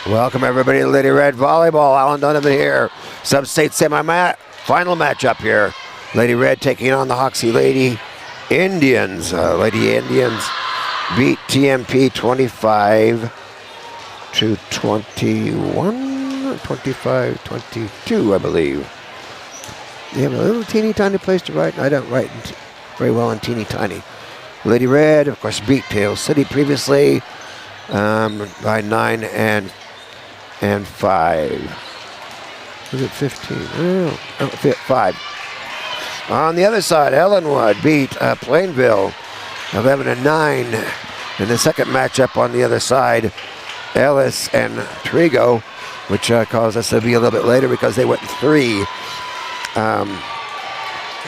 Welcome everybody to Lady Red Volleyball. Alan Donovan here. Sub-state semi-final matchup here. Lady Red taking on the Hoxie Lady Indians. Lady Indians beat TMP 25 to 21, 25-22, I believe. They have a little teeny tiny place to write. I don't write very well in teeny tiny. Lady Red, of course, beat Tail City previously by 9 and 5. Was it 15? Oh, 5. On the other side, Ellenwood beat Plainville 11 and 9. In the second matchup on the other side, Ellis and Trigo, which caused us to be a little bit later because they went 3.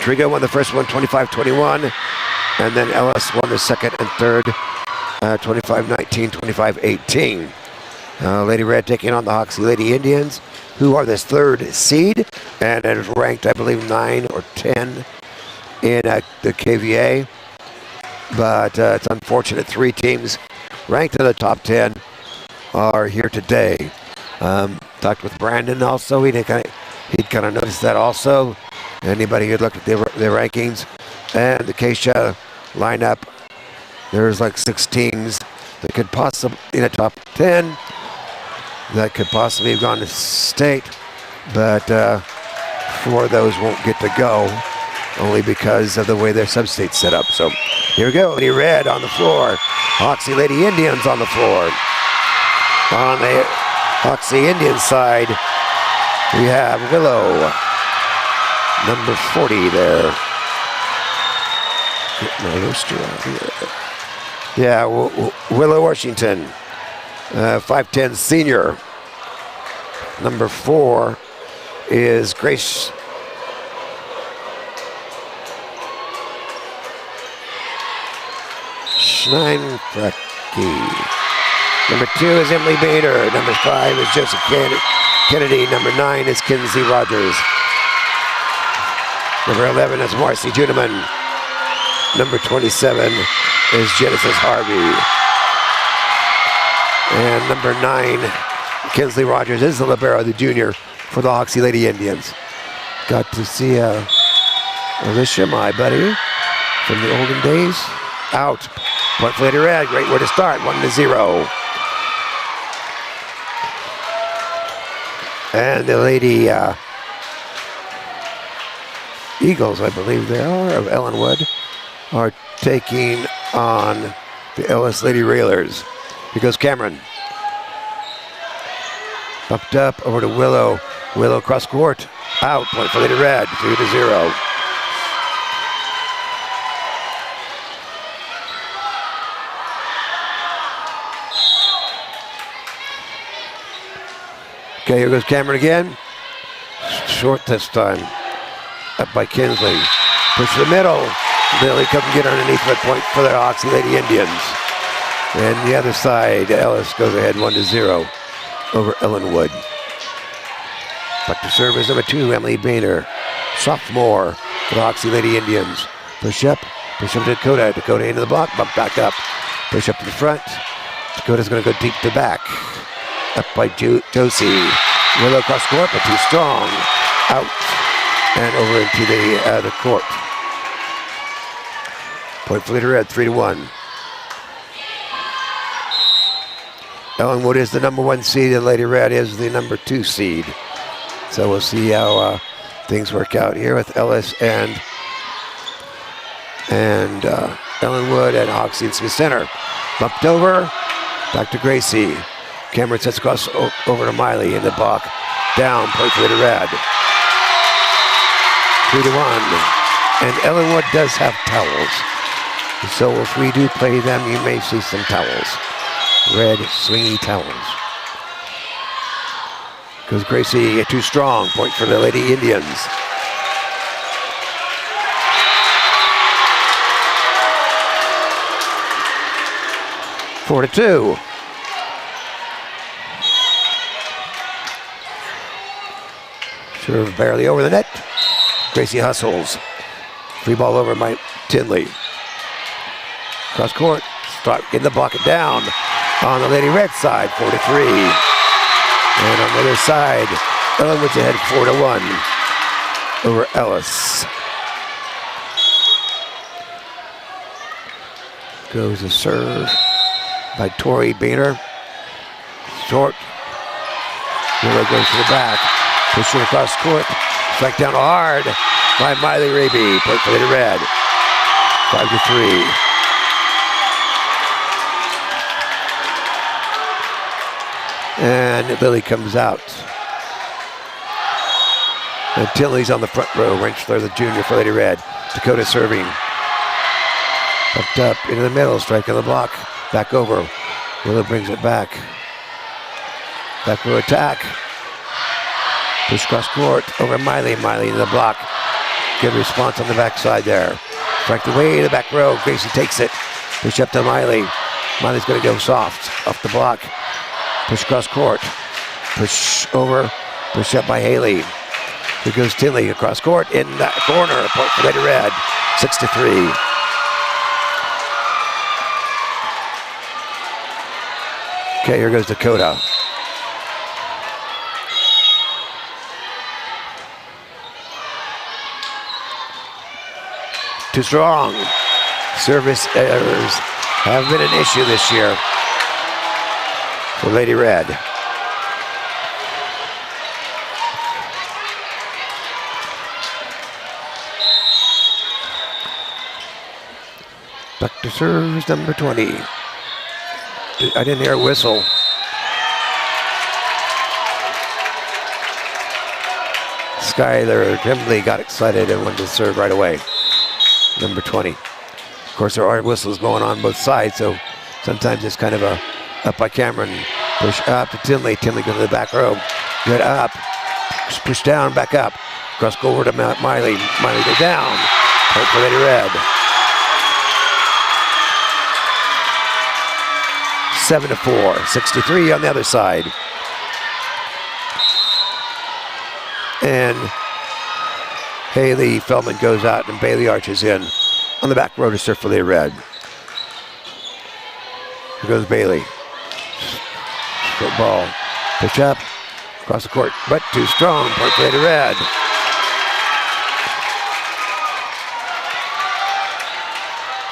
Trigo won the first one 25-21, and then Ellis won the second and third 25-19, 25-18. Lady Red taking on the Hoxie Lady Indians, who are this third seed, and it is ranked, I believe, 9 or 10 in the KVA. But it's unfortunate 3 teams ranked in the top 10 are here today. Talked with Brandon also. He'd kind of noticed that also. Anybody who looked at their rankings and the Keisha lineup, there's like 6 teams that could possibly in the top 10 that could possibly have gone to state, but 4 of those won't get to go, only because of the way their sub-state's set up. So here we go, Lady Red on the floor, Hoxie Lady Indians on the floor. On the Hoxie Indian side, we have Willow, number 40 there. Get my roster out here. Yeah, Willow Washington, 5'10" senior. Number 4 is Grace Schneinfrecke. Number 2 is Emily Bader. Number 5 is Joseph Kennedy. Number 9 is Kinsey Rogers. Number 11 is Marcy Juneman. Number 27 is Genesis Harvey. And number 9, Kinsley Rogers, is the libero, the junior, for the Hoxie Lady Indians. Got to see Alicia, my buddy, from the olden days. Out. Point for Lady Red. Great way to start. 1-0. And the Lady Eagles, I believe they are, of Ellenwood, are taking on the Ellis Lady Railers. Here goes Cameron. Bumped up over to Willow. Willow cross court. Out. Point for Lady Red. 2-0. Okay, here goes Cameron again. Short this time. Up by Kinsley. Push to the middle. Lily couldn't get underneath the point for the Hoxie Lady Indians. And the other side, Ellis goes ahead 1-0 over Ellenwood. Back to serve is number 2, Emily Boehner, sophomore for the Hoxie Lady Indians. Push up to Dakota. Dakota into the block, bump back up. Push up to the front. Dakota's going to go deep to back. Up by Josie. Willow cross court, but too strong. Out and over into the court. Point for Lady Red, 3-1. Ellenwood is the number 1 seed, and Lady Red is the number 2 seed. So we'll see how things work out here with Ellis and Ellenwood and Hoxie and Smith Center. Bumped over, back to Gracie. Cameron sets across over to Miley in the block. Down, point for Lady Red. 3-1. And Ellenwood does have towels. So if we do play them, you may see some towels. Red swingy towels. Goes Gracie too strong. Point for the Lady Indians. Four to 2. Serve barely over the net. Gracie hustles. Free ball over by Tinley. Cross court. Start getting the block it down on the Lady Red side. 4-3. And on the other side, Ellenwood's ahead 4-1 over Ellis. Goes a serve by Tori Boehner. Short. Miller goes to the back. Push it across court. Strike down hard by Miley Raby. Point for Lady Red. 5-3. And Lily comes out. And Tinley's on the front row. Wrenchler, the junior for Lady Red. Dakota serving. Pumped up into the middle. Strike on the block. Back over. Miller brings it back. Back row attack. Push cross court over Miley. Miley in the block. Good response on the backside there. Strike away to the back row. Gracie takes it. Push up to Miley. Miley's going to go soft off the block. Push cross court. Push over. Push up by Haley. Here goes Tinley across court in that corner. Point for Lady Red. 6-3. Okay, here goes Dakota. Too strong. Service errors have been an issue this year for Lady Red. Back to serves number 20. I didn't hear a whistle. Skylar Tremblay got excited and wanted to serve right away. Number 20. Of course, there are whistles going on both sides, so sometimes it's kind of a up by Cameron. Push up to Tinley. Tinley goes to the back row. Good up. Push down, back up. Cross go over to Miley. Miley go down. Point for Lady Red. 7-4. 6-3 on the other side. And Haley Feldman goes out and Bailey arches in on the back row to serve for Lady Red. Here goes Bailey. Short ball. Pitch up. Across the court. But too strong. Point for Lady Red.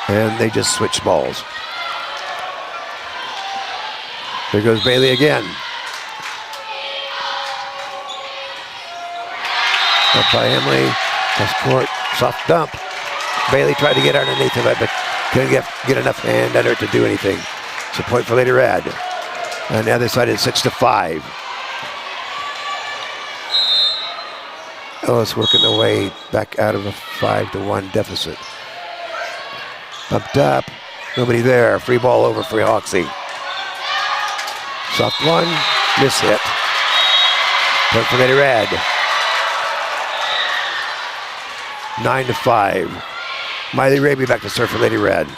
And they just switch balls. Here goes Bailey again. Up by Emily. Cross court. Soft dump. Bailey tried to get underneath of it, but couldn't get enough hand under it to do anything. So point for Lady Red. On the other side, it's 6-5. Ellis working their way back out of a 5-1 deficit. Bumped up. Nobody there. Free ball over for Hoxie. Soft one, miss hit. Point for Lady Red. 9-5. Miley Raby back to serve for Lady Red.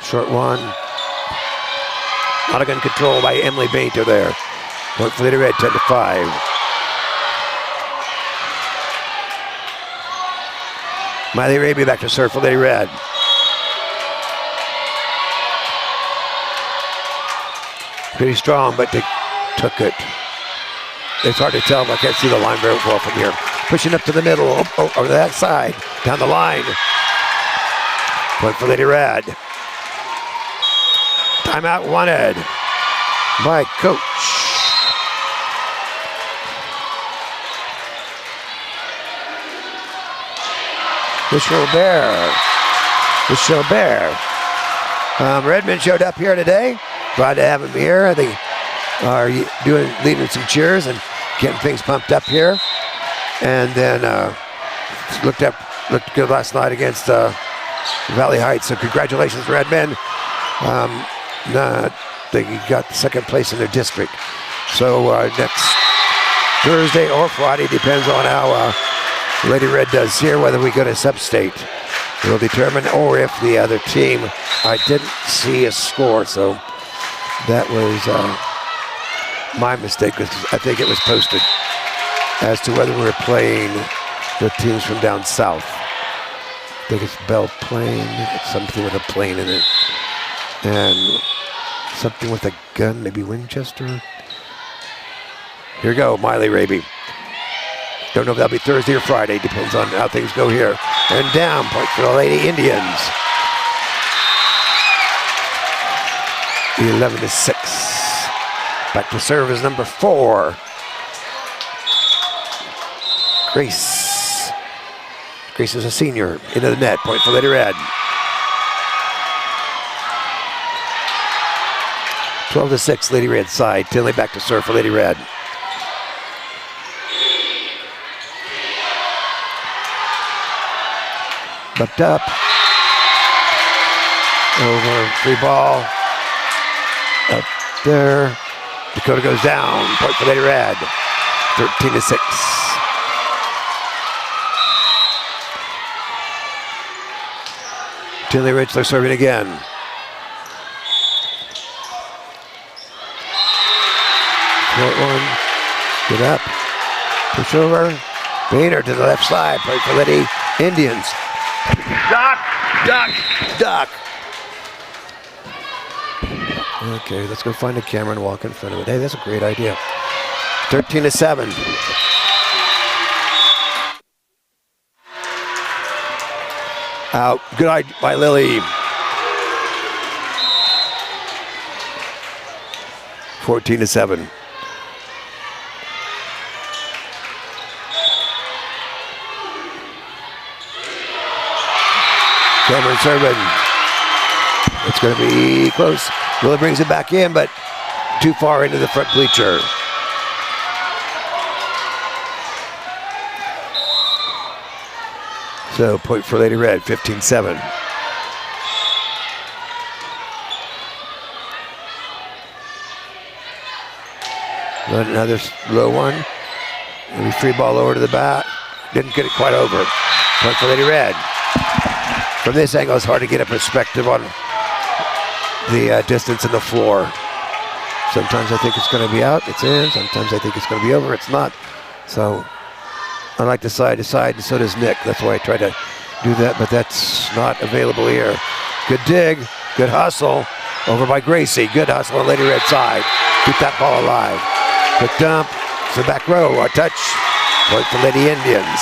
Short one. Not a gun control by Emily Bainter there. Point for Lady Red, 10-5. Miley Raby back to serve for Lady Red. Pretty strong, but they took it. It's hard to tell, but I can't see the line very well from here. Pushing up to the middle, over that side, down the line. Point for Lady Red. Timeout wanted by coach. Michelle Bear. Redmond showed up here today. Glad to have him here. They are leading some cheers and getting things pumped up here. And then looked good last night against Valley Heights. So congratulations, Redmond. They got second place in their district. So next Thursday or Friday, depends on how Lady Red does here, whether we go to sub-state. It'll determine, or if the other team, I didn't see a score, so that was my mistake, because I think it was posted as to whether we were playing the teams from down south. I think it's Belle Plaine. It's something with a plane in it. And something with a gun, maybe Winchester. Here we go, Miley Raby. Don't know if that'll be Thursday or Friday. Depends on how things go here. And down, point for the Lady Indians. 11-6. Back to serve is number 4. Grace. Grace is a senior. Into the net, point for Lady Red. 12-6, Lady Red side. Tinley back to serve for Lady Red. Bumped up. Over, free ball. Up there. Dakota goes down. Point for Lady Red. 13-6. Tinley Ridge, they're serving again. Short one. Get up. Push over. Boehner to the left side. Point for Lady Indians. Duck! Duck! Duck! Okay, let's go find a camera and walk in front of it. Hey, that's a great idea. 13-7. Out. Good eye by Lily. 14-7. Cameron serving. It's going to be close. Willa brings it back in, but too far into the front bleacher. So, point for Lady Red, 15-7. Another low one. Maybe free ball over to the bat. Didn't get it quite over. Point for Lady Red. From this angle, it's hard to get a perspective on the distance in the floor. Sometimes I think it's going to be out, it's in. Sometimes I think it's going to be over, it's not. So I like to side to side, and so does Nick. That's why I try to do that, but that's not available here. Good dig, good hustle. Over by Gracie, good hustle on Lady Red side. Keep that ball alive. Quick dump, to the back row, a touch. Point for Lady Indians.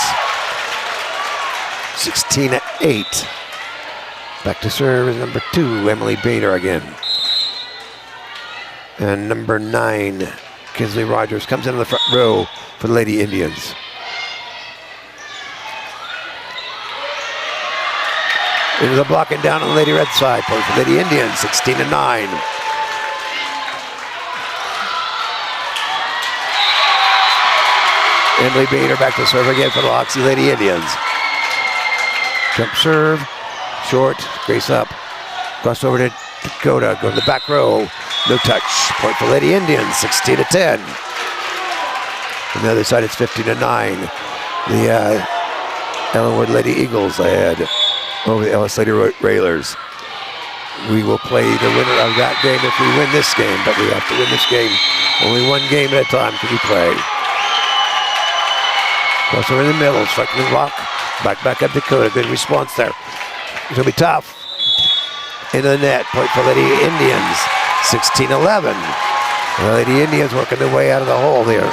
16-8. Back to serve is number 2, Emily Boehner again. And number 9, Kinsley Rogers comes into the front row for the Lady Indians. Into the block and down on the Lady Red side. Point for Lady Indians, 16-9. Emily Boehner back to serve again for the Hoxie Lady Indians. Jump serve. Short, Grace up. Cross over to Dakota. Go to the back row. No touch. Point for Lady Indians, 16-10. On the other side, it's 15-9. The Ellenwood Lady Eagles ahead over the Ellis Lady Railers. We will play the winner of that game if we win this game, but we have to win this game. Only one game at a time can we play. Cross over in the middle, striking the block. Back up Dakota. Good response there. It's going to be tough. Into the net. Point for Lady Indians. 16-11. The Lady Indians working their way out of the hole here.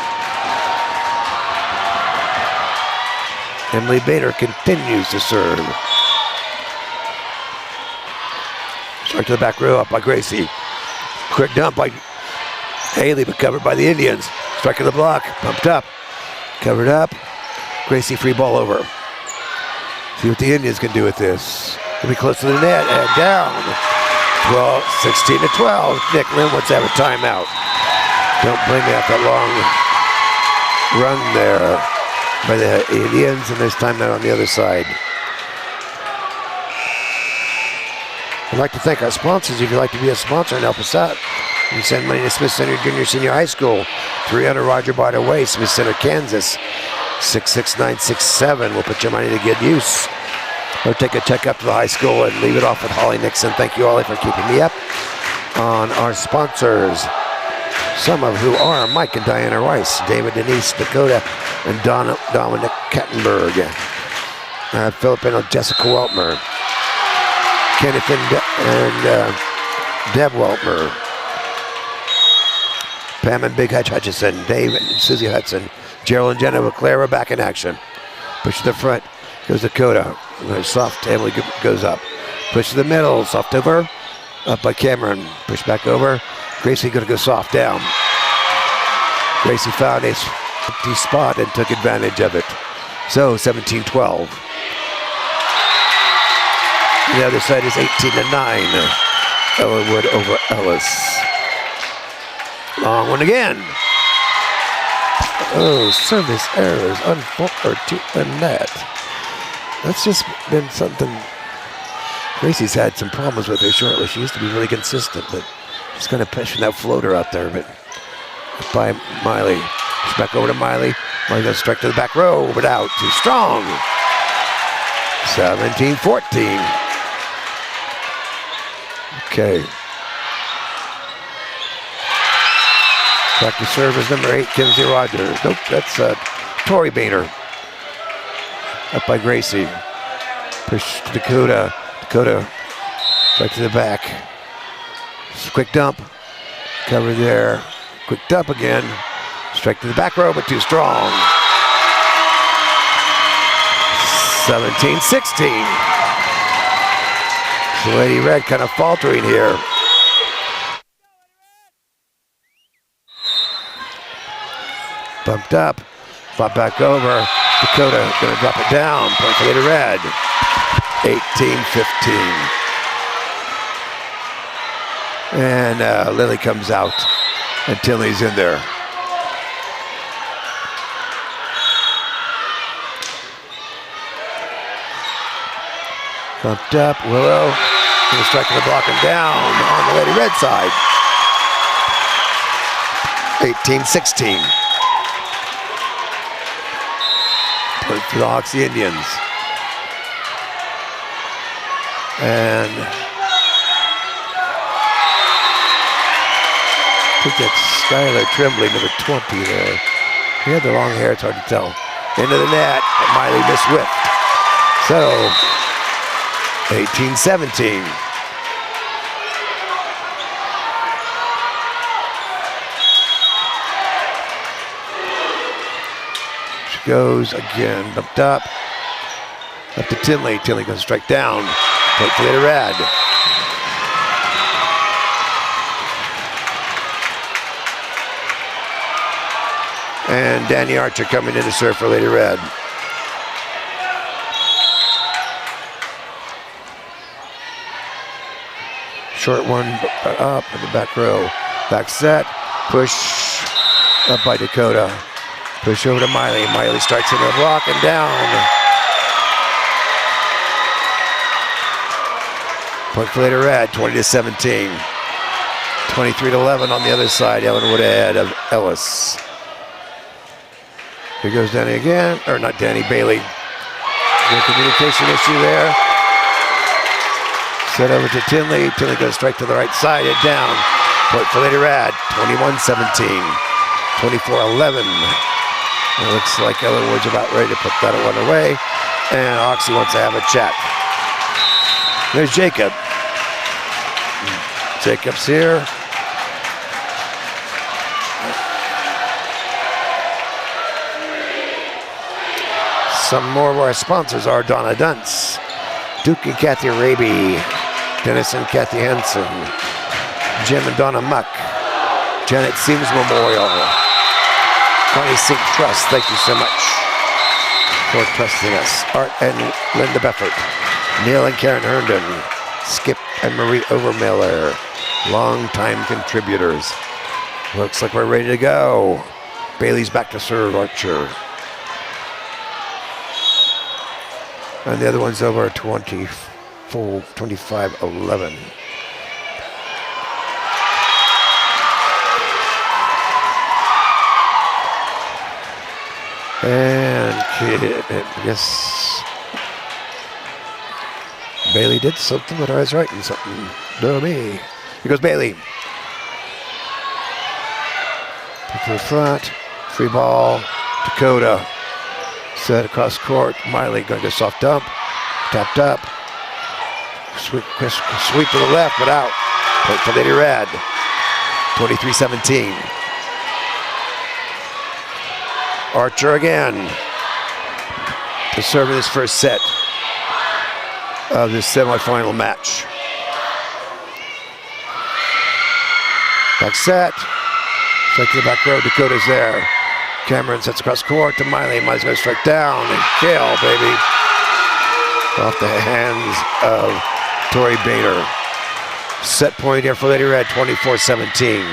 Emily Boehner continues to serve. Start to the back row up by Gracie. Quick dump by Haley, but covered by the Indians. Striking the block. Pumped up. Covered up. Gracie free ball over. See what the Indians can do with this. It'll be close to the net and down. 16-12. Nick Linwood's have a timeout. Don't blame me after that long run there by the Indians, and there's timeout on the other side. I'd like to thank our sponsors. If you'd like to be a sponsor and help us out, you can send money to Smith Center Junior Senior High School, 300 Roger Barter Way, Smith Center, Kansas, 66967. We'll put your money to good use. Or take a check up to the high school and leave it off with Holly Nixon. Thank you, Holly, for keeping me up on our sponsors. some of who are Mike and Diana Rice, David, Denise, Dakota, and Dominic Kettenberg, Filipino Jessica Weltmer, Kenneth and Deb Weltmer, Pam and Big Hutch Hutchison, Dave and Susie Hudson, Gerald and Jenna Clara back in action. Push to the front, goes Dakota. Soft, Emily goes up. Push to the middle, soft over. Up by Cameron, push back over. Gracie gonna go soft down. Gracie found a empty spot and took advantage of it. So 17-12. The other side is 18-9. Ellenwood over Ellis. Long one again. Oh, service errors on 4 to the net. That's just been something Gracie's had some problems with her shortly. She used to be really consistent, but she's kind of pushing that floater out there. But by Miley. She's back over to Miley. Miley goes strike to the back row, but out. Too strong. 17-14. Okay. Back to service number 8, Kinsey Rogers. Nope, that's Tori Boehner. Up by Gracie. Push to Dakota. Dakota back to the back. Quick dump. Cover there. Quick dump again. Strike to the back row, but too strong. 17-16. So Lady Red kind of faltering here. Bumped up, bump back over. Dakota gonna drop it down. Point for Lady Red. 18-15. And Lily comes out, and Tinley's in there. Bumped up, Willow. Gonna strike the block and down on the Lady Red side. 18-16. Point for the Hoxie Indians. And I think that's Skylar Tremblay, number 20 there. He had the long hair, it's hard to tell. Into the net, and Miley miswhipped. So, 18-17. She goes again, bumped up to Tinley. Tinley goes strike down. Point for Lady Red. And Danny Archer coming in to serve for Lady Red. Short one up in the back row. Back set, push up by Dakota. Push over to Miley. Miley strikes into the block and down. Point for Lady Red, 20-17. 23-11 on the other side. Ellenwood ahead of Ellis. Here goes Danny again, or not Danny, Bailey. No communication issue there. Set over to Tinley. Tinley goes straight to the right side and down. Point for Lady Red, 21-17. 24-11. It looks like Ellenwood's about ready to put that one away. And Hoxie wants to have a chat. There's Jacob. Jacob's here. Some more of our sponsors are Donna Dunce, Duke and Kathy Raby, Dennis and Kathy Henson, Jim and Donna Muck, Janet Seams Memorial, Connie Sink Trust, thank you so much for trusting us. Art and Linda Beffert, Neil and Karen Herndon, Skip and Marie Overmiller, long-time contributors. Looks like we're ready to go. Bailey's back to serve Archer. And the other one's over 25-11. And I guess Bailey did something, but I was writing something. No, me. Here goes Bailey. to the front. Free ball. Dakota. Set across court. Miley going to go soft dump. Tapped up. Sweep to the left, but out. Point for Lady Red. 23-17. Archer again to serve in this first set of this semifinal match. Back set. Strike to the back row. Dakota's there. Cameron sets across court to Miley. Miley's going to strike down and kill, baby. Off the hands of Tori Bader. Set point here for Lady Red, 24-17.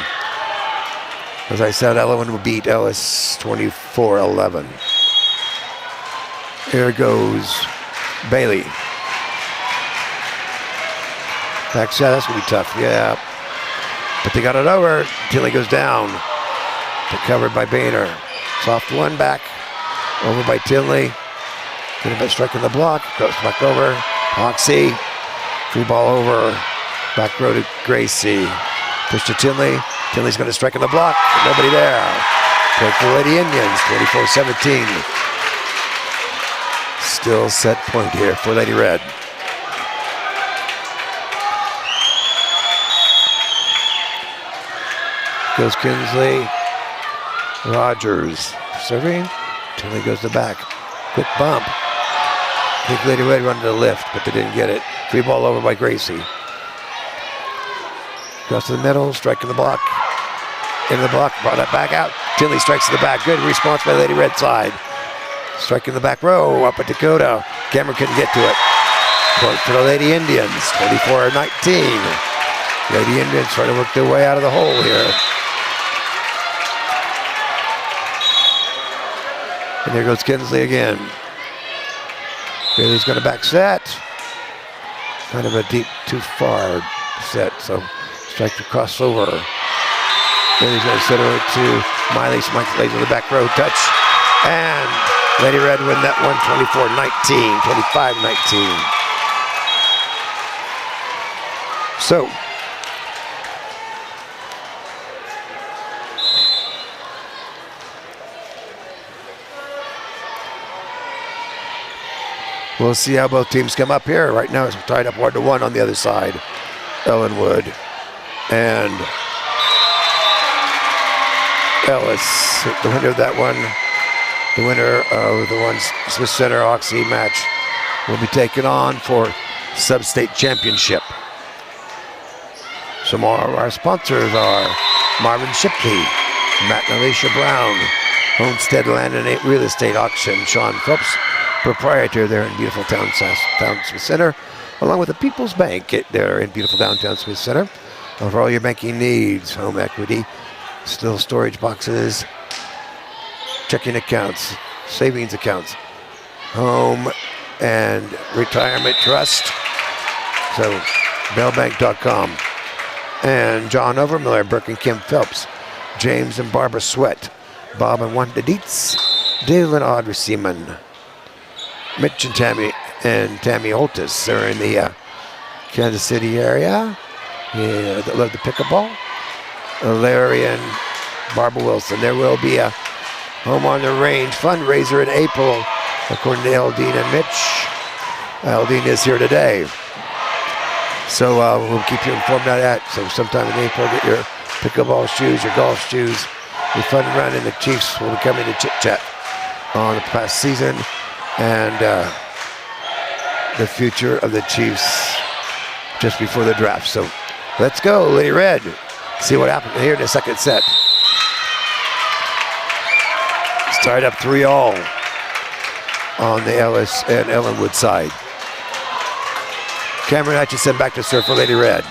As I said, Ellen will beat Ellis 24-11. Here goes Bailey. Back set, that's going to be tough, yeah. But they got it over. Tinley goes down. Covered by Boehner. Soft one back. Over by Tinley. Could have been striking the block. Goes back over. Hoxie. Free ball over. Back row to Gracie. Push to Tinley. Tinley's going to strike in the block. Nobody there. Point for Lady Indians. 24-17. Still set point here for Lady Red. Goes Kinsley. Rogers serving. Tinley goes to back. Quick bump. I think Lady Red wanted to lift, but they didn't get it. Free ball over by Gracie. Across to the middle, striking the block. Into the block, brought that back out. Tinley strikes to the back. Good response by Lady Red side. Striking the back row, up at Dakota. Cameron couldn't get to it. Point for the Lady Indians, 24-19. Lady Indians trying to work their way out of the hole here. And there goes Kinsley again. Bailey's going to back set. Kind of a deep, too far set, so strike the crossover. Bailey's going to set over to Miley. Smite lays on the back row, touch. And Lady Red win that one, 24-19, 25-19. So, we'll see how both teams come up here. Right now it's tied up 1-1 on the other side. Ellenwood and Ellis, the winner of that one, the winner of the one Smith Center Hoxie match will be taken on for sub-state championship. Some more of our sponsors are Marvin Shipley, Matt and Alicia Brown, Homestead Land and Real Estate Auction, Sean Phelps, proprietor there in beautiful downtown Smith Center, along with the People's Bank there in beautiful downtown Smith Center. For all your banking needs, home equity, still storage boxes, checking accounts, savings accounts, home and retirement trust. So, bellbank.com. And John Overmiller, Burke and Kim Phelps, James and Barbara Sweat, Bob and Wanda Dietz, Dale and Audrey Seaman, Mitch and Tammy Holtis. They're in the Kansas City area. Yeah, that love the pickleball. Larry and Barbara Wilson. There will be a Home on the Range fundraiser in April, according to Eldine and Mitch. Eldine is here today. So we'll keep you informed of that. So sometime in April, get your pickleball shoes, your golf shoes. Be fun run, and the Chiefs will be coming to chit-chat on the past season and the future of the Chiefs just before the draft. So let's go, Lady Red. See what happened here in the second set. Started up 3-all on the Ellis and Ellenwood side. Cameron Hutchinson back to serve for Lady Red.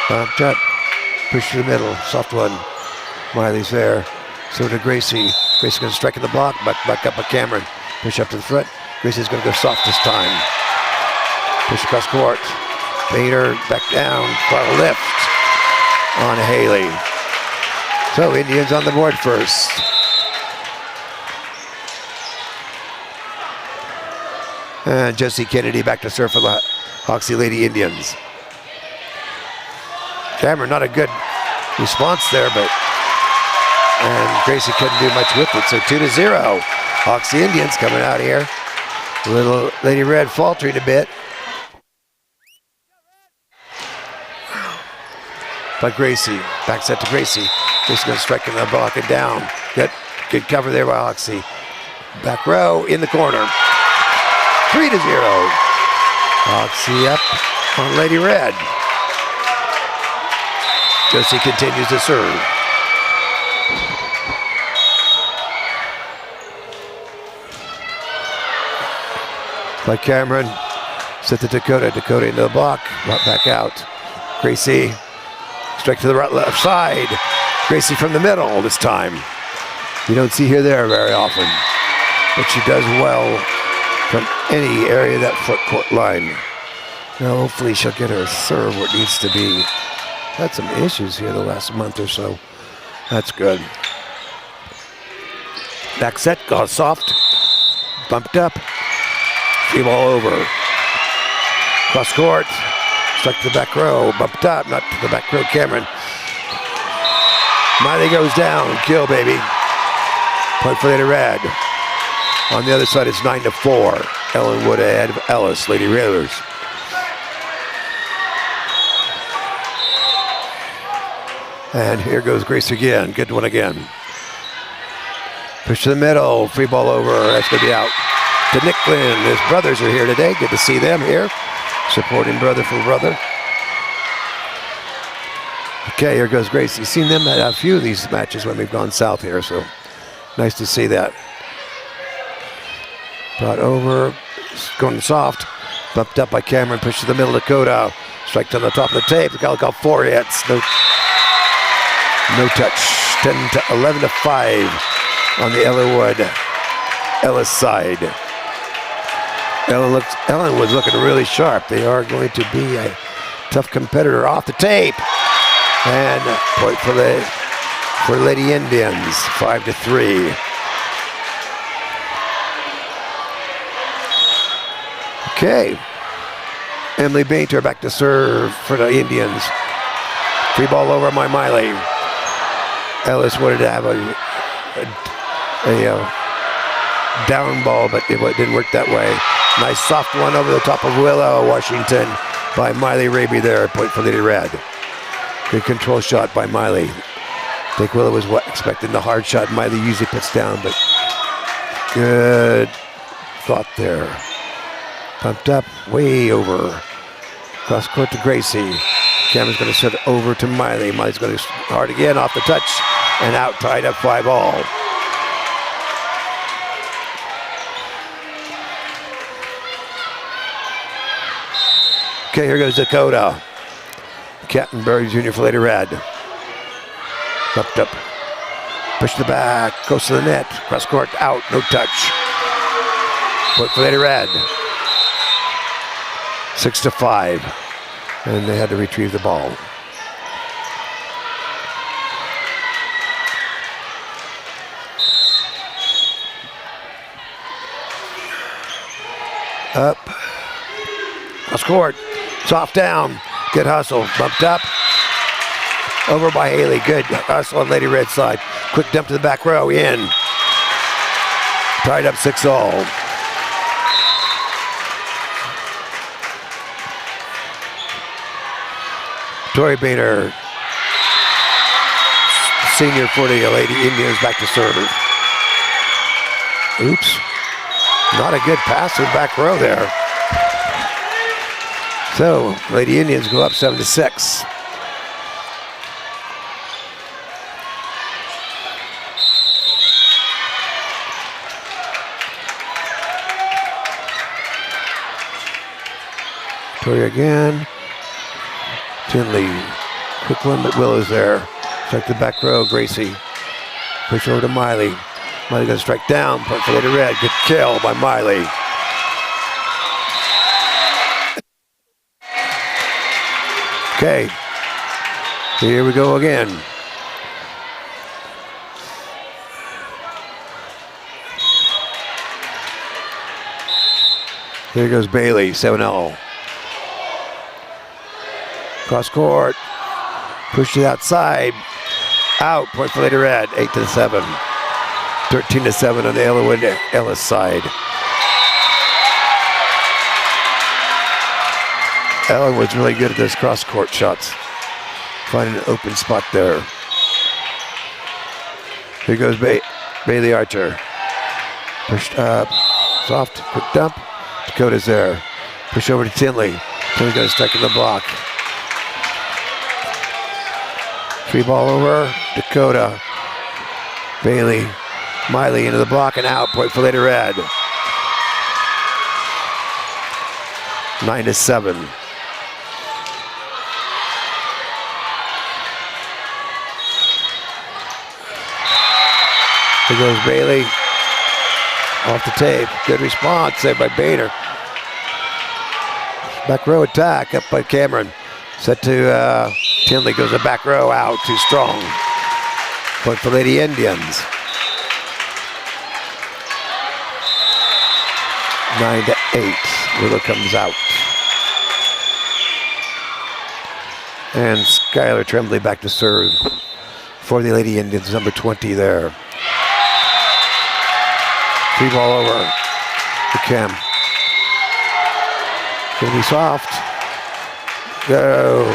Bumped up, push to the middle, soft one. Miley's there. So to Gracie. Gracie's going to strike in the block, back up at Cameron. Push up to the front. Gracie's going to go soft this time. Push across court. Bader back down for a lift on Haley. So Indians on the board first. And Josie Kennedy back to serve for the Hoxie Lady Indians. Cameron, not a good response there, and Gracie couldn't do much with it. So 2-0. Hoxie Indians coming out here. Little Lady Red faltering a bit. But Gracie, back set to Gracie. Just going to strike in the block and down. Good cover there by Hoxie. Back row in the corner. 3-0. Hoxie up on Lady Red. Josie continues to serve. By Cameron, set to Dakota. Dakota into the block, brought back out. Gracie, strike to the right, left side. Gracie from the middle this time. You don't see her there very often, but she does well from any area of that foot court line. Now hopefully she'll get her serve where it needs to be. Had some issues here the last month or so. That's good. Back set, got soft, bumped up. Free ball over. Cross court. Stuck to the back row. Bumped up. Not to the back row. Cameron. Miley goes down. Kill, baby. Point for Lady Red. On the other side, it's 9-4. Ellenwood ahead of Ellis. Lady Railers. And here goes Grace again. Good one again. Push to the middle. Free ball over. That's going to be out. To Nick Lynn. His brothers are here today. Good to see them here. Supporting brother for brother. Okay, here goes Grace. You've seen them at a few of these matches when we've gone south here, so nice to see that. Brought over. Going soft. Bumped up by Cameron. Pushed to the middle. Dakota. Strike on the top of the tape. The guy got 4 hits. No touch. 11-5 on the Ellenwood Ellis side. Ellenwood's looking really sharp. They are going to be a tough competitor off the tape. And point for Lady Indians, 5-3. Okay. Emily Bainter back to serve for the Indians. Free ball over by Miley. Ellis wanted to have a down ball, but it didn't work that way. Nice soft one over the top of Willow, Washington, by Miley Raby there. Point for Lady Red. Good control shot by Miley. I think Willow was expecting the hard shot Miley usually puts down, but good thought there. Pumped up, way over. Cross court to Gracie. Cameron's going to set it over to Miley. Miley's going to hard again off the touch and out, tied up 5-all. Okay, here goes Dakota. Captain Berry Jr. for Lady Red. Bumped up. Push the back. Goes to the net. Cross court out. No touch. Point for Lady Red. 6-5. And they had to retrieve the ball. Up. Cross court. Soft down. Good hustle. Bumped up. Over by Haley. Good hustle on Lady Red side. Quick dump to the back row. In. Tied up 6-all. Tori Bader, senior for the Lady Indians, back to serve. Oops. Not a good pass to the back row there. So, Lady Indians go up 7-6. Tori again. Tinley, quick one, but Willow's there. Strike the back row, Gracie. Push over to Miley. Miley gonna strike down, point for Lady Red. Good kill by Miley. Okay, here we go again. There goes Bailey, 7-0. Cross court. Push to the outside. Out. Point for Lady Red. 8-7. 13-7 on the Ellis side. Ellen was really good at those cross court shots. Finding an open spot there. Here goes Bailey Archer. Pushed up. Soft. Quick dump. Dakota's there. Push over to Tinley. Tinley got a strike in the block. Free ball over. Dakota. Bailey. Miley into the block and out. Point for Lady Red. 9-7. Here goes Bailey. Off the tape. Good response there by Bader. Back row attack up by Cameron. Set to Tinley. Goes the back row out. Too strong. Point for Lady Indians. 9-8. Willow comes out. And Skylar Tremblay back to serve for the Lady Indians. Number 20 there. Free ball over to Cam. Gonna be soft. Go.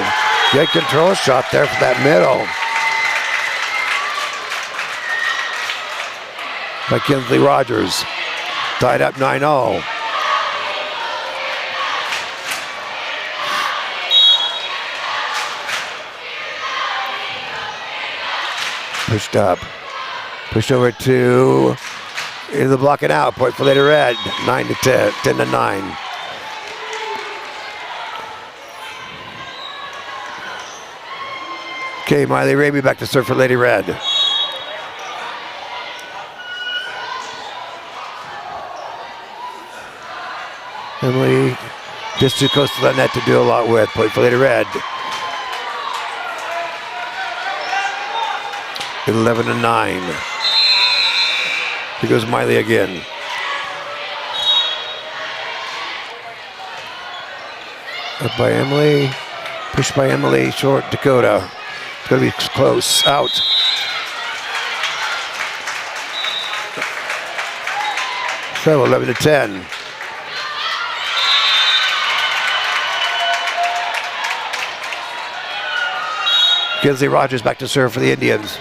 Good control shot there for that middle. By Kinsley Rogers. Tied up 9-0. Pushed up. Pushed over to into the block and out. Point for Lady Red. 9-10. 10-9. Okay, Miley Raby back to serve for Lady Red. Emily just too close to the net to do a lot with. Point for Lady Red. 11-9. Here goes Miley again. Up by Emily. Pushed by Emily. Short Dakota. It's going to be close. Out. So 11-10. Kinsley Rogers back to serve for the Indians.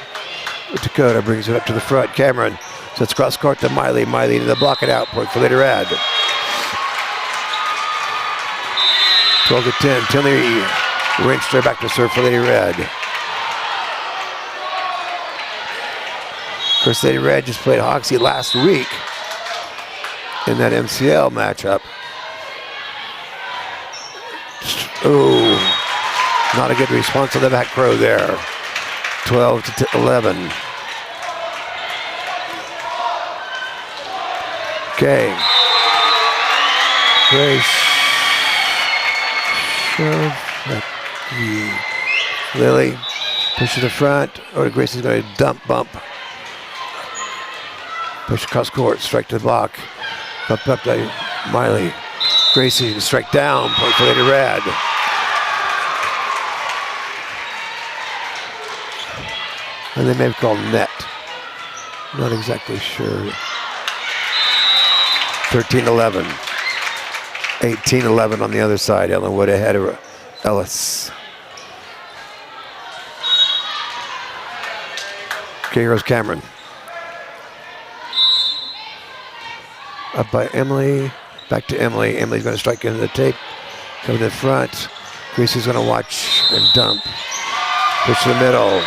Dakota brings it up to the front. Cameron sets cross court to Miley. Miley to the block and out. Point for Lady Red. 12-10. Tinley Winchester back to serve for Lady Red. Of course, Lady Red just played Hoxie last week in that MCL matchup. Oh, not a good response on the back row there. 12-11. Okay. Grace. Lily. Push to the front. Or Grace is going to dump bump. Push across court. Strike to the block. Up to Miley. Gracie to strike down. Point for Lady Red. And they may have called net. Not exactly sure. 13-11. 18-11 on the other side. Ellen Wood ahead of Ellis. Okay, here's Cameron. Up by Emily. Back to Emily. Emily's going to strike into the tape. Coming to the front. Gracie's going to watch and dump. Push to the middle.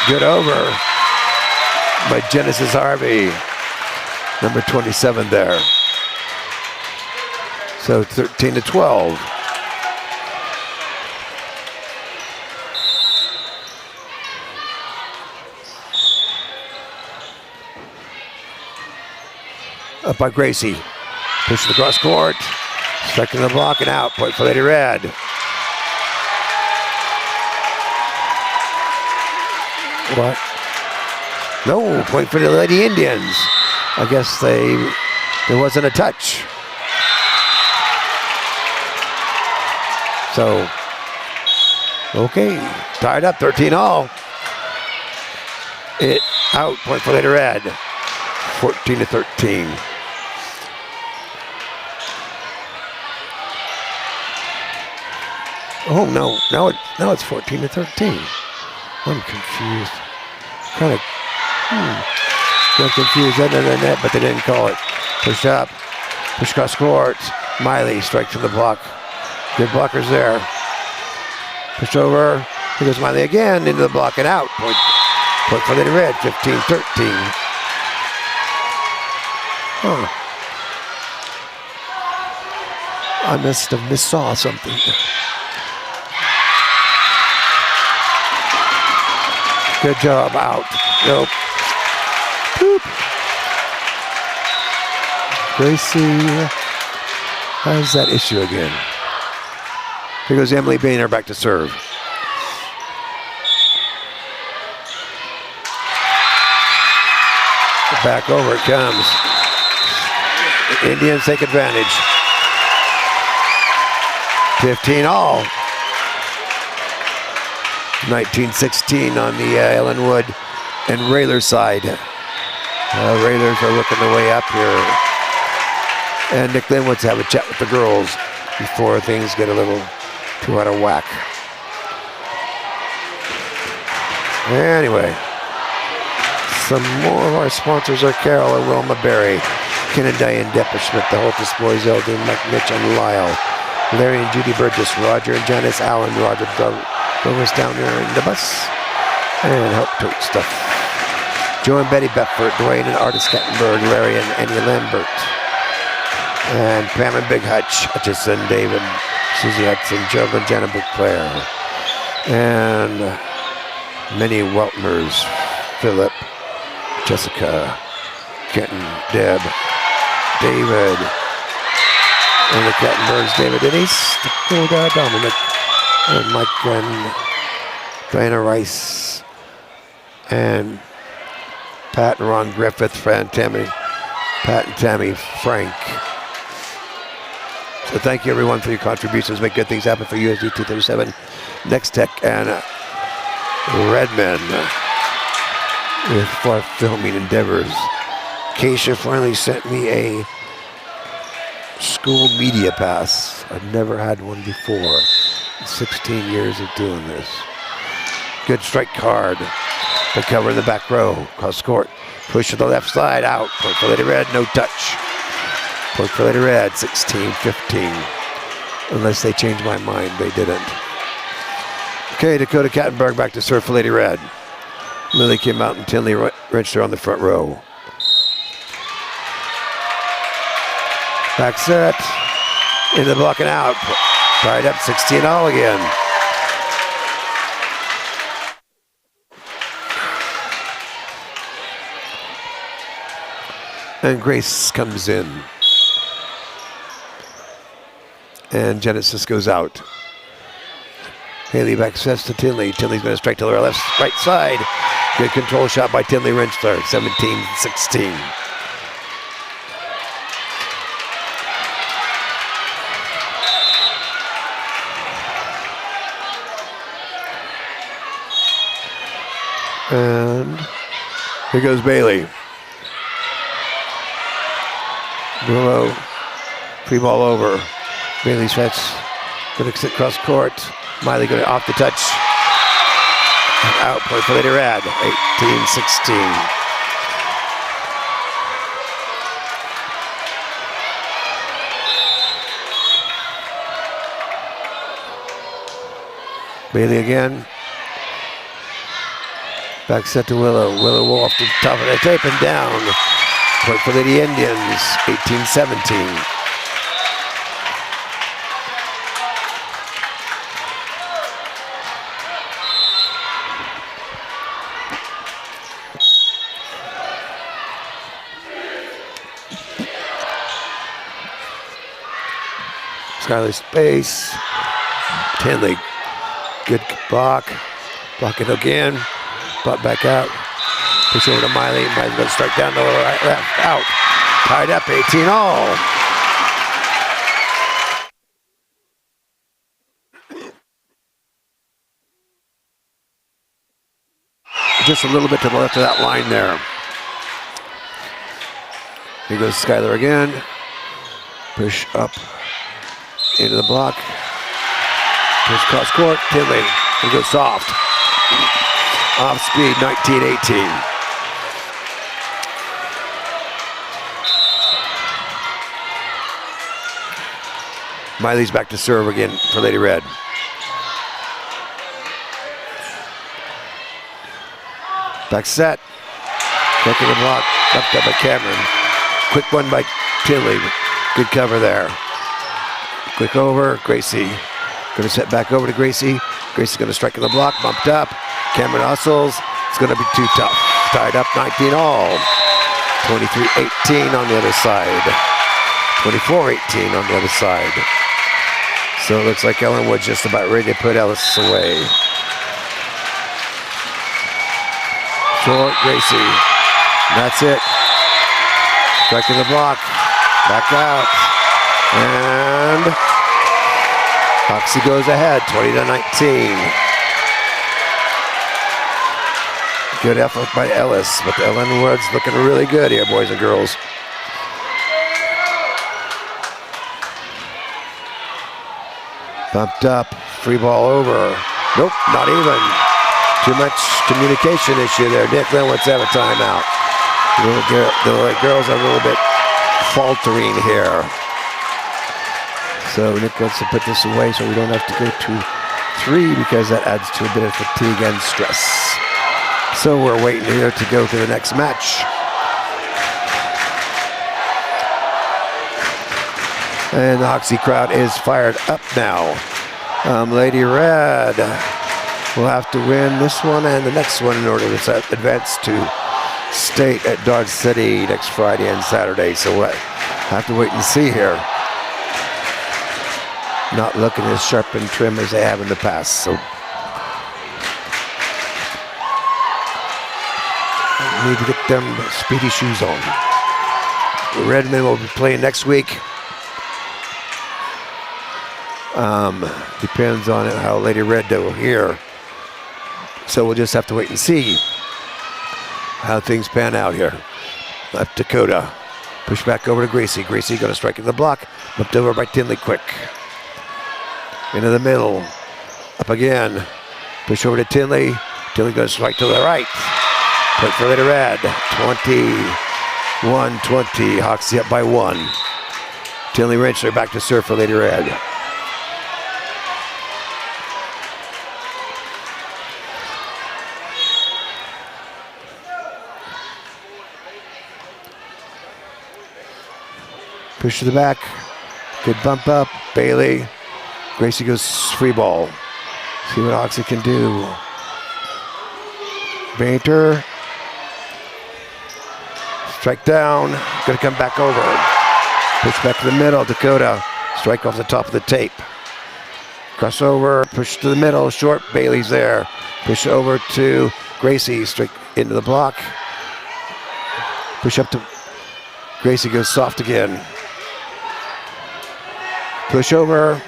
Good over by Genesis Harvey. Number 27 there. So 13-12. Up by Gracie. Push to the cross court. Striking the block and out. Point for Lady Red. What? No, point for the Lady Indians. I guess there wasn't a touch. So, okay, tied up, 13 all. It out, point for Lady Red, 14-13. Oh no, now it's 14-13. I'm confused. Kind of got confused under the net, but they didn't call it. Push up, push across court. Miley strikes to the block. Good blockers there. Push over. Here goes Miley again into the block and out. Point for Lady Red, 15-13. I must have missaw something. Good job, out. Nope. Boop. Gracie has that issue again. Here goes Emily Boehner back to serve. Back over it comes. The Indians take advantage. 15 all. 19-16 on the Ellenwood and Raylor side. Raylers are working their way up here. And Nick Lynn wants to have a chat with the girls before things get a little too out of whack. Anyway, some more of our sponsors are Carol and Wilma Berry, Ken and Diane Depperschmidt, the Holtis Boys, Eldon, Mike Mitch and Lyle, Larry and Judy Burgess, Roger and Janice Allen, Roger drove us down there in the bus and helped tote stuff. Joe and Betty Beckford, Dwayne and Artis Kettenberg, Larry and Annie Lambert, and Pam and Big Hutchison, David, Susie Hudson, Joe and Jenna Bouclair, and many Weltmers, Philip, Jessica, Kenton, Deb, David, and the Kettenbergs, David Denise, the cool guy, Dominic, and Mike and Diana Rice, and Pat and Ron Griffith, Pat and Tammy Frank. So thank you everyone for your contributions. Make good things happen for USD 237, Next Tech, and Redmond with far filming endeavors. Keisha finally sent me a school media pass. I've never had one before. 16 years of doing this. Good strike card. The cover in the back row. Cross court. Push to the left side. Out. Point for Lady Red. No touch. Point for Lady Red. 16-15. Unless they changed my mind. They didn't. Okay, Dakota Kattenberg back to serve for Lady Red. Lily came out and Tinley wrenched her on the front row. Back set. Into the block and out. Tied up 16 all again. And Grace comes in. And Genesis goes out. Haley back sets to Tinley. Tinley's going to strike to the right side. Good control shot by Tinley Wrenchler. 17-16. And here goes Bailey. Willow, free ball over. Bailey sets, going to sit cross court. Miley going off the touch. Out, point for Lady Red, 18-16. Bailey again. Back set to Willow. Willow off the top of the tape and down. Point for Lady Indians, 18-17. Skylar Space. Tinley. Good block. Block it again. Brought back out. Push over to Miley. Miley's going to strike down the right, left, out. Tied up, 18 all. just a little bit to the left of that line there. Here goes Skylar again. Push up into the block. Push cross court. Tinley. He goes soft. Off speed, 19-18. Miley's back to serve again for Lady Red. Back set. Back in the block. Left up by Cameron. Quick one by Tinley. Good cover there. Quick over. Gracie. Going to set back over to Gracie. Gracie's going to strike in the block. Bumped up. Cameron hustles. It's going to be too tough. Tied up 19 all. 23-18 on the other side. 24-18 on the other side. So it looks like Ellenwood's just about ready to put Ellis away. Short, Gracie. That's it. Striking the block. Back out. And Hoxie goes ahead, 20-19. Good effort by Ellis, but Ellenwood's looking really good here, boys and girls. Bumped up, free ball over. Nope, not even. Too much communication issue there. Nick Lynn wants to have a timeout. The girls are a little bit faltering here. So Nick wants to put this away so we don't have to go to 3 because that adds to a bit of fatigue and stress. So we're waiting here to go to the next match. And the Hoxie crowd is fired up now. Lady Red will have to win this one and the next one in order to advance to state at Dodge City next Friday and Saturday. So we'll have to wait and see here. Not looking as sharp and trim as they have in the past. So need to get them speedy shoes on. The Redmen will be playing next week. Depends on how Lady Red do here. So we'll just have to wait and see how things pan out here. Left Dakota. Push back over to Gracie. Gracie going to strike in the block. Left over by Tinley quick. Into the middle. Up again. Push over to Tinley. Tinley going to strike to the right. Point for Lady Red. 21-20. Hoxie up by 1. Tinley Wrenchler back to serve for Lady Red. Push to the back. Good bump up. Bailey. Gracie goes free ball. See what Hoxie can do. Bainter. Strike down. Gonna come back over. Push back to the middle. Dakota. Strike off the top of the tape. Crossover. Push to the middle. Short. Bailey's there. Push over to Gracie. Strike into the block. Push up to Gracie. Goes soft again. Push over.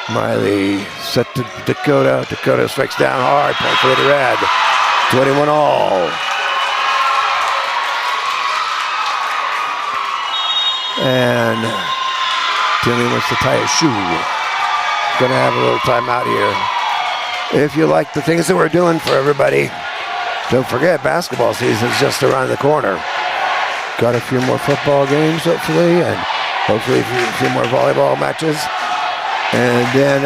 Miley set to Dakota. Dakota strikes down hard. Point for Lady Red. 21 all. And Tinley wants to tie a shoe. Gonna have a little timeout here. If you like the things that we're doing for everybody, don't forget basketball season's just around the corner. Got a few more football games hopefully, and hopefully a few more volleyball matches. And then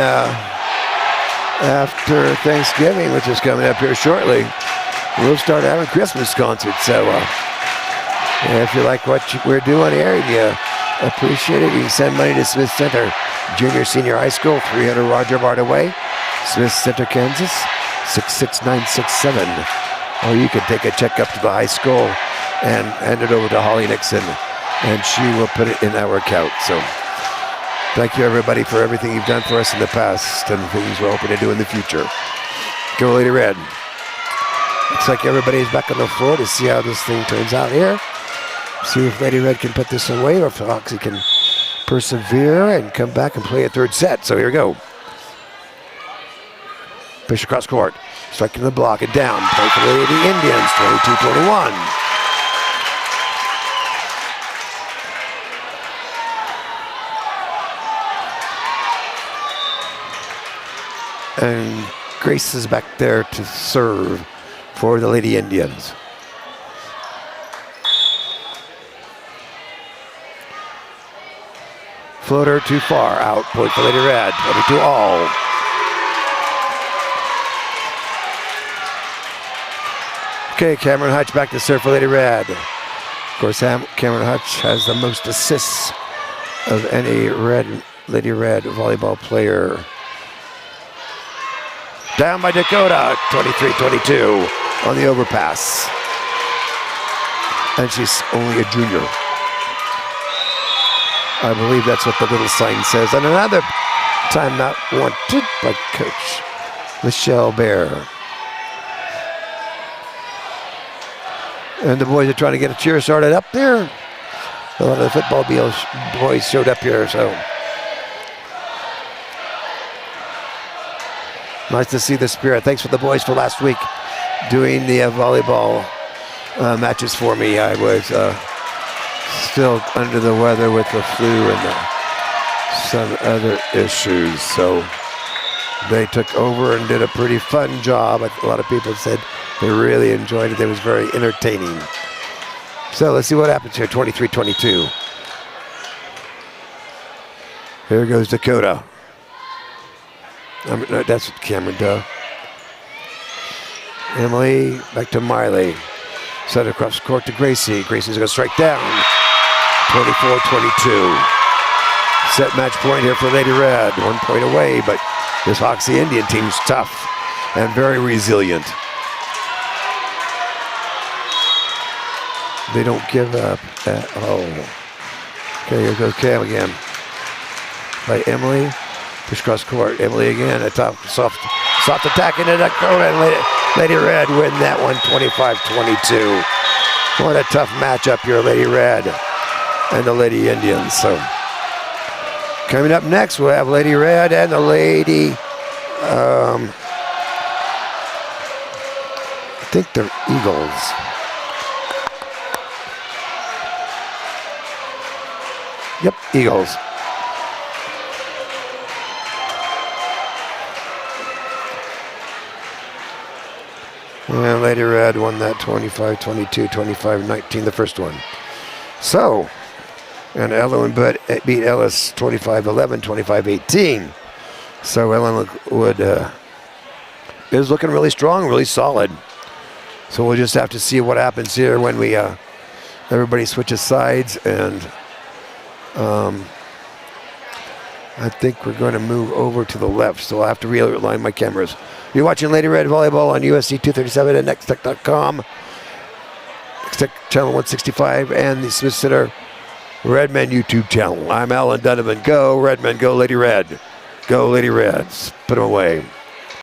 after Thanksgiving, which is coming up here shortly, we'll start having Christmas concerts. So if you like what we're doing here and you appreciate it, you can send money to Smith Center Junior Senior High School, 300 Roger Bart Way, Smith Center, Kansas, 66967. Or you can take a check up to the high school and hand it over to Holly Nixon, and she will put it in our account. So thank you, everybody, for everything you've done for us in the past and things we're hoping to do in the future. Go Lady Red. Looks like everybody's back on the floor to see how this thing turns out here. See if Lady Red can put this away or if Hoxie can persevere and come back and play a third set. So here we go. Push across court. striking the block and down. Point for the Lady Indians, 22-21. And Grace is back there to serve for the Lady Indians. Floater too far out. Point for Lady Red. 22-all. Okay, Cameron Hutch back to serve for Lady Red. Of course, Cameron Hutch has the most assists of any Lady Red volleyball player. Down by Dakota, 23-22 on the overpass. And she's only a junior. I believe that's what the little sign says. And another time not wanted by Coach Michelle Bear. And the boys are trying to get a cheer started up there. A lot of the football boys showed up here, so. Nice to see the spirit. Thanks for the boys for last week doing the volleyball matches for me. I was still under the weather with the flu and some other issues, so they took over and did a pretty fun job. A lot of people said they really enjoyed it. It was very entertaining. So let's see what happens here. 23-22. Here goes Dakota. No, that's what Cameron does. Emily back to Miley. Set across the court to Gracie. Gracie's going to strike down. 24-22. Set match point here for Lady Red. 1 point away, but this Hoxie Indian team's tough and very resilient. They don't give up at all. Okay, here goes Cam again. By Emily. Push cross court. Emily again. A tough, soft attack into Dakota. And Lady Red win that one 25-22. What a tough matchup here, Lady Red and the Lady Indians. So coming up next, we'll have Lady Red and the Lady. I think they're Eagles. Yep, Eagles. And Lady Red won that 25-22, 25-19, the first one. So, and Ellen beat Ellis 25-11, 25-18. So Ellen is looking really strong, really solid. So we'll just have to see what happens here when we everybody switches sides, and I think we're going to move over to the left. So I'll have to realign my cameras. You're watching Lady Red Volleyball on USC 237 and nextech.com. Nextech channel 165 and the Smith Center Redmen YouTube channel. I'm Alan Donovan. Go Redmen, go Lady Red. Go Lady Reds. Put them away.